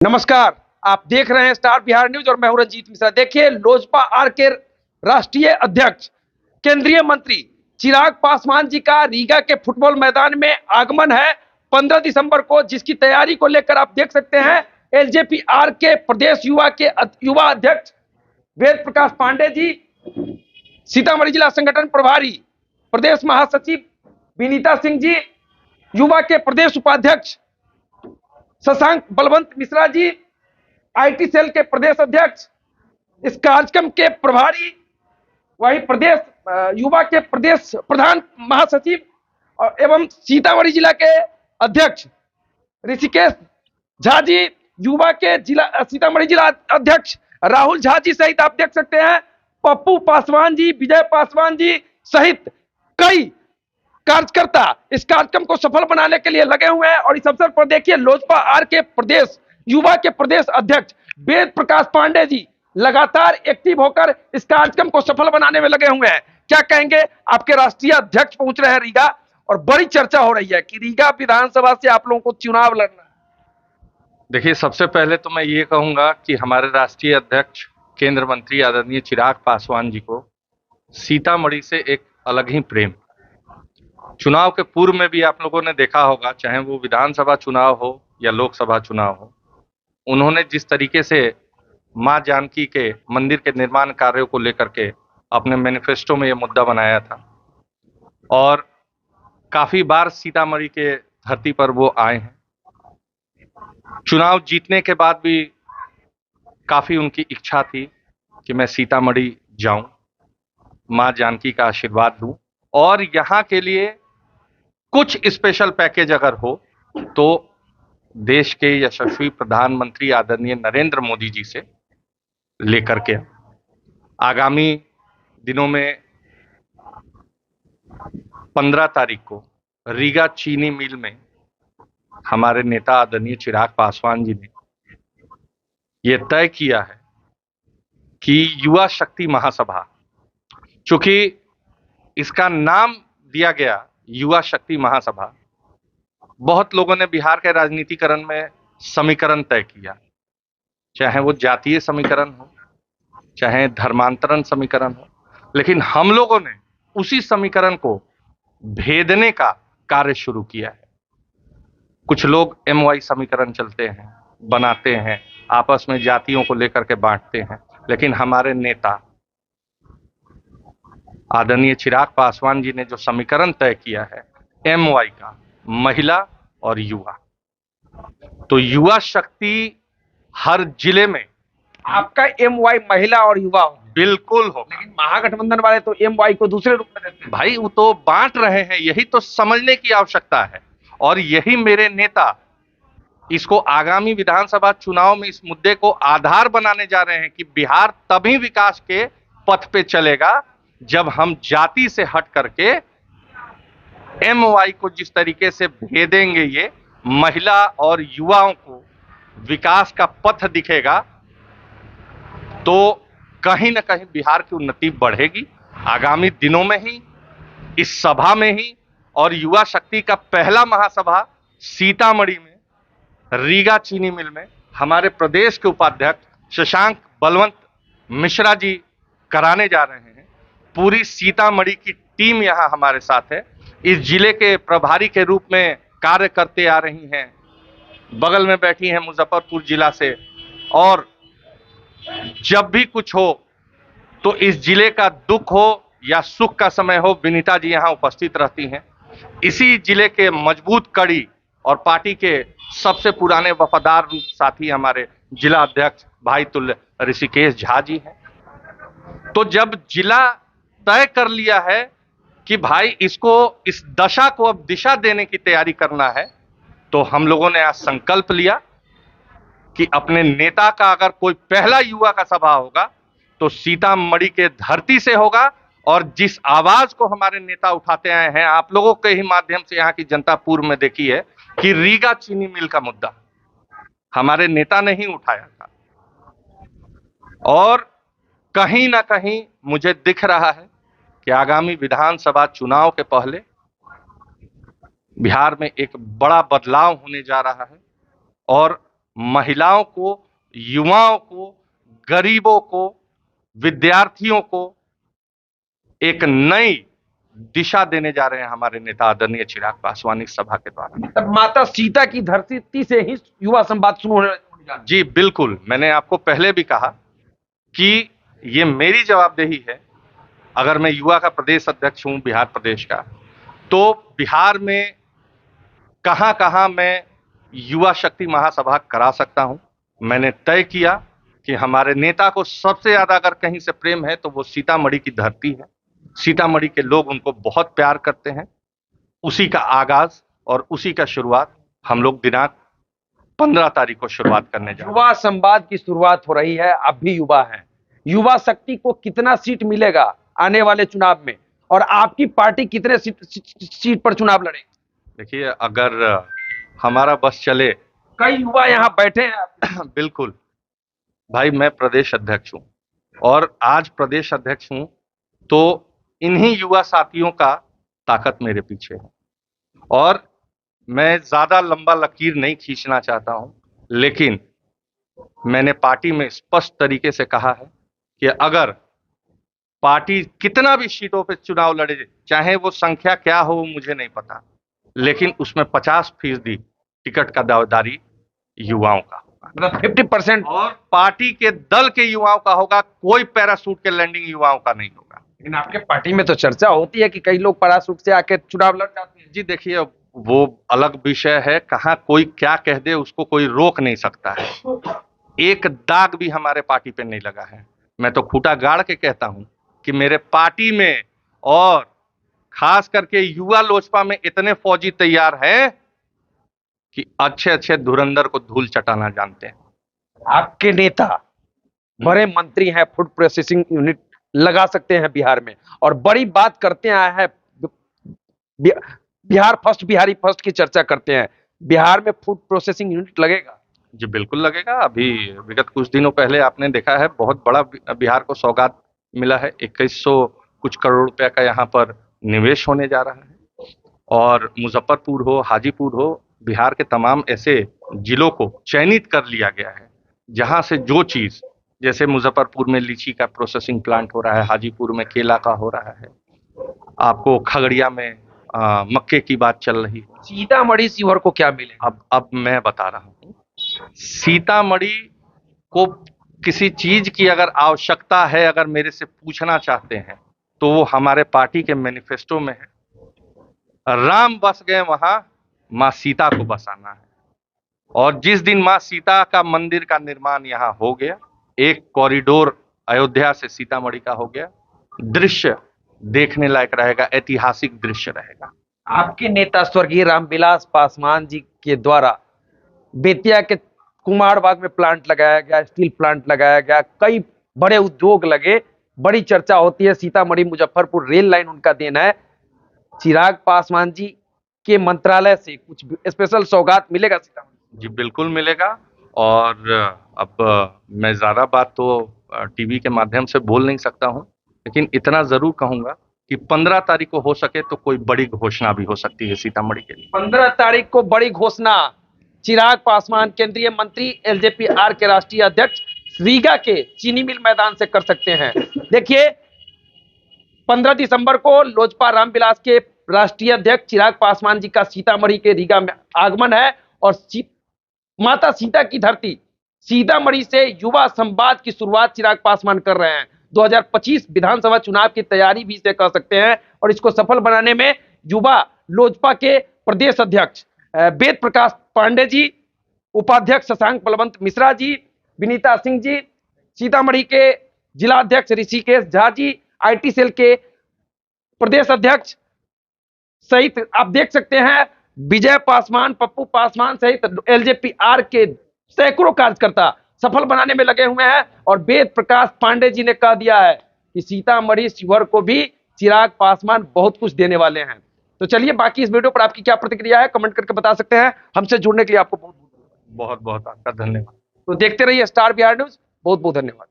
नमस्कार। आप देख रहे हैं स्टार बिहार न्यूज और मैं हूं रंजीत मिश्रा। देखिए, लोजपा आर के राष्ट्रीय अध्यक्ष केंद्रीय मंत्री चिराग पासवान जी का रीगा के फुटबॉल मैदान में आगमन है 15 दिसंबर को, जिसकी तैयारी को लेकर आप देख सकते हैं एलजेपी आर के प्रदेश युवा अध्यक्ष वेद प्रकाश पांडे जी, सीतामढ़ी जिला संगठन प्रभारी प्रदेश महासचिव विनीता सिंह जी, युवा के प्रदेश उपाध्यक्ष शशांक बलवंत मिश्रा जी, आईटी सेल के प्रदेश अध्यक्ष, इस कार्यक्रम के प्रभारी, वही प्रदेश युवा के प्रदेश प्रधान महासचिव एवं सीतामढ़ी जिला के अध्यक्ष ऋषिकेश झा जी, युवा के जिला सीतामढ़ी जिला अध्यक्ष राहुल झा जी सहित आप देख सकते हैं पप्पू पासवान जी, विजय पासवान जी सहित कई कार्यकर्ता इस कार्यक्रम को सफल बनाने के लिए लगे हुए हैं। और इस अवसर पर देखिए, लोजपा आर के प्रदेश युवा के प्रदेश अध्यक्ष वेद प्रकाश पांडे जी लगातार एक्टिव होकर इस कार्यक्रम को सफल बनाने में लगे हुए हैं। क्या कहेंगे? आपके राष्ट्रीय अध्यक्ष पहुंच रहे हैं रीगा और बड़ी चर्चा हो रही है कि रीगा विधानसभा से आप लोगों को चुनाव लड़ना है। देखिए, सबसे पहले तो मैं ये कहूंगा कि हमारे राष्ट्रीय अध्यक्ष केंद्र मंत्री आदरणीय चिराग पासवान जी को सीतामढ़ी से एक अलग ही प्रेम। चुनाव के पूर्व में भी आप लोगों ने देखा होगा, चाहे वो विधानसभा चुनाव हो या लोकसभा चुनाव हो, उन्होंने जिस तरीके से मां जानकी के मंदिर के निर्माण कार्यों को लेकर के अपने मैनिफेस्टो में ये मुद्दा बनाया था और काफी बार सीतामढ़ी के धरती पर वो आए हैं। चुनाव जीतने के बाद भी काफी उनकी इच्छा थी कि मैं सीतामढ़ी जाऊं, मां जानकी का आशीर्वाद लूं और यहाँ के लिए कुछ स्पेशल पैकेज अगर हो तो देश के यशस्वी प्रधानमंत्री आदरणीय नरेंद्र मोदी जी से लेकर के आगामी दिनों में 15 तारीख को रीगा चीनी मिल में हमारे नेता आदरणीय चिराग पासवान जी ने यह तय किया है कि युवा शक्ति महासभा, चूंकि इसका नाम दिया गया युवा शक्ति महासभा, बहुत लोगों ने बिहार के राजनीतिकरण में समीकरण तय किया, चाहे वो जातीय समीकरण हो, चाहे धर्मांतरण समीकरण हो, लेकिन हम लोगों ने उसी समीकरण को भेदने का कार्य शुरू किया है। कुछ लोग MY समीकरण चलते हैं, बनाते हैं, आपस में जातियों को लेकर के बांटते हैं, लेकिन हमारे नेता आदरणीय चिराग पासवान जी ने जो समीकरण तय किया है MY का, महिला और युवा, तो युवा शक्ति हर जिले में आपका MY महिला और युवा हो, बिल्कुल हो, लेकिन महागठबंधन वाले तो MY को दूसरे रूप में देते हैं। भाई वो तो बांट रहे हैं, यही तो समझने की आवश्यकता है और यही मेरे नेता इसको आगामी विधानसभा चुनाव में इस मुद्दे को आधार बनाने जा रहे हैं कि बिहार तभी विकास के पथ पे चलेगा जब हम जाति से हट करके MY को जिस तरीके से भेदेंगे, ये महिला और युवाओं को विकास का पथ दिखेगा तो कहीं ना कहीं बिहार की उन्नति बढ़ेगी। आगामी दिनों में ही इस सभा में ही और युवा शक्ति का पहला महासभा सीतामढ़ी में रीगा चीनी मिल में हमारे प्रदेश के उपाध्यक्ष शशांक बलवंत मिश्रा जी कराने जा रहे हैं। पूरी सीतामढ़ी की टीम यहाँ हमारे साथ है, इस जिले के प्रभारी के रूप में कार्य करते आ रही हैं, बगल में बैठी हैं मुजफ्फरपुर जिला से, और जब भी कुछ हो तो इस जिले का दुख हो या सुख का समय हो, विनीता जी यहाँ उपस्थित रहती हैं। इसी जिले के मजबूत कड़ी और पार्टी के सबसे पुराने वफादार रूप साथी हमारे जिला अध्यक्ष भाई तुल्य ऋषिकेश झा जी हैं। तो जब जिला तय कर लिया है कि भाई इसको, इस दशा को अब दिशा देने की तैयारी करना है, तो हम लोगों ने आज संकल्प लिया कि अपने नेता का अगर कोई पहला युवा का सभा होगा तो सीतामढ़ी के धरती से होगा। और जिस आवाज को हमारे नेता उठाते आए हैं, आप लोगों के ही माध्यम से यहाँ की जनता पूर्व में देखी है कि रीगा चीनी मिल का मुद्दा हमारे नेता ने ही उठाया था और कहीं ना कहीं मुझे दिख रहा है कि आगामी विधानसभा चुनाव के पहले बिहार में एक बड़ा बदलाव होने जा रहा है और महिलाओं को, युवाओं को, गरीबों को, विद्यार्थियों को एक नई दिशा देने जा रहे हैं हमारे नेता आदरणीय चिराग पासवान इस सभा के द्वारा। तब माता सीता की धरती से ही युवा संवाद शुरू होने जा रहा है। जी बिल्कुल, मैंने आपको पहले भी कहा कि ये मेरी जवाबदेही है। अगर मैं युवा का प्रदेश अध्यक्ष हूं बिहार प्रदेश का, तो बिहार में कहां कहां मैं युवा शक्ति महासभा करा सकता हूं। मैंने तय किया कि हमारे नेता को सबसे ज्यादा अगर कहीं से प्रेम है तो वो सीतामढ़ी की धरती है। सीतामढ़ी के लोग उनको बहुत प्यार करते हैं। उसी का आगाज और उसी का शुरुआत हम लोग दिनांक 15 तारीख को शुरुआत करने जा रहे हैं। युवा संवाद की शुरुआत हो रही है। आप भी युवा हैं, युवा शक्ति को कितना सीट मिलेगा आने वाले चुनाव में, और आपकी पार्टी कितने सीट पर चुनाव लड़ेगी? देखिए, अगर हमारा बस चले, कई युवा यहाँ बैठे हैं। बिल्कुल भाई, मैं प्रदेश अध्यक्ष हूं और आज प्रदेश अध्यक्ष हूं तो इन्हीं युवा साथियों का ताकत मेरे पीछे है। और मैं ज्यादा लंबा लकीर नहीं खींचना चाहता हूं, लेकिन मैंने पार्टी में स्पष्ट तरीके से कहा है कि अगर पार्टी कितना भी सीटों पे चुनाव लड़े, चाहे वो संख्या क्या हो मुझे नहीं पता, लेकिन उसमें 50% टिकट का दावेदारी युवाओं का होगा, मतलब 50%। और पार्टी के दल के युवाओं का होगा। कोई पैराशूट के लैंडिंग युवाओं का नहीं होगा। लेकिन आपके पार्टी में तो चर्चा होती है कि कई लोग पैराशूट से आके चुनाव लड़ जाते हैं। जी देखिए, वो अलग विषय है, कहां कोई क्या कह दे उसको कोई रोक नहीं सकता है। एक दाग भी हमारे पार्टी पे नहीं लगा है। मैं तो खूंटा गाड़ के कहता हूं कि मेरे पार्टी में और खास करके युवा लोजपा में इतने फौजी तैयार हैं कि अच्छे अच्छे धुरंधर को धूल चटाना जानते हैं। आपके नेता बड़े मंत्री हैं, फूड प्रोसेसिंग यूनिट लगा सकते हैं बिहार में, और बड़ी बात करते आए हैं, बिहार फर्स्ट, बिहारी फर्स्ट की चर्चा करते हैं। बिहार में फूड प्रोसेसिंग यूनिट लगेगा? जी बिल्कुल लगेगा। अभी विगत कुछ दिनों पहले आपने देखा है, बहुत बड़ा बिहार को सौगात मिला है। 2100 कुछ करोड़ रुपया का यहाँ पर निवेश होने जा रहा है। और मुजफ्फरपुर हो, हाजीपुर हो, बिहार के तमाम ऐसे जिलों को चयनित कर लिया गया है जहां से जो चीज, जैसे मुजफ्फरपुर में लीची का प्रोसेसिंग प्लांट हो रहा है, हाजीपुर में केला का हो रहा है, आपको खगड़िया में मक्के की बात चल रही है। सीतामढ़ी शिवहर को क्या मिलेगा? अब मैं बता रहा हूँ, सीतामढ़ी को किसी चीज की अगर आवश्यकता है, अगर मेरे से पूछना चाहते हैं, तो वो हमारे पार्टी के मैनिफेस्टो में है। राम बस गए वहां, मां सीता को बसाना है। और जिस दिन मां सीता का मंदिर का निर्माण यहाँ हो गया, एक कॉरिडोर अयोध्या से सीतामढ़ी का हो गया, दृश्य देखने लायक रहेगा, ऐतिहासिक दृश्य रहेगा। आपके नेता स्वर्गीय रामविलास पासवान जी के द्वारा बेतिया के कुमारबाग में प्लांट लगाया गया, स्टील प्लांट लगाया गया, कई बड़े उद्योग लगे, बड़ी चर्चा होती है। सीतामढ़ी मुजफ्फरपुर रेल लाइन उनका देना है। चिराग पासवान जी के मंत्रालय से कुछ स्पेशल सौगात मिलेगा सीतामढ़ी? जी बिल्कुल मिलेगा। और अब मैं ज्यादा बात तो टीवी के माध्यम से बोल नहीं सकता हूं, लेकिन इतना जरूर कहूंगा कि 15 तारीख को हो सके तो कोई बड़ी घोषणा भी हो सकती है सीतामढ़ी के लिए। 15 तारीख को बड़ी घोषणा चिराग पासवान, केंद्रीय मंत्री, एलजेपी आर के राष्ट्रीय अध्यक्ष, रीगा के चीनी मिल मैदान से कर सकते हैं। देखिए, 15 दिसंबर को लोजपा रामविलास के राष्ट्रीय अध्यक्ष चिराग पासवान जी का सीतामढ़ी के रीगा में आगमन है, और माता सीता की धरती सीतामढ़ी से युवा संवाद की शुरुआत चिराग पासवान कर रहे हैं। 2025 विधानसभा चुनाव की तैयारी भी इसे कर सकते हैं, और इसको सफल बनाने में युवा लोजपा के प्रदेश अध्यक्ष वेद प्रकाश पांडे जी, उपाध्यक्ष शशांक बलवंत मिश्रा जी, विनीता सिंह जी, सीतामढ़ी के जिला अध्यक्ष ऋषिकेश झा जी, आईटी सेल के प्रदेश अध्यक्ष सहित आप देख सकते हैं विजय पासवान, पप्पू पासवान सहित एलजेपी आर के सैकड़ों कार्यकर्ता सफल बनाने में लगे हुए हैं। और वेद प्रकाश पांडे जी ने कह दिया है कि सीतामढ़ी शिवहर को भी चिराग पासवान बहुत कुछ देने वाले हैं। तो चलिए, बाकी इस वीडियो पर आपकी क्या प्रतिक्रिया है कमेंट करके बता सकते हैं। हमसे जुड़ने के लिए आपको बहुत बहुत आपका धन्यवाद। तो देखते रहिए स्टार बिहार न्यूज। बहुत बहुत धन्यवाद।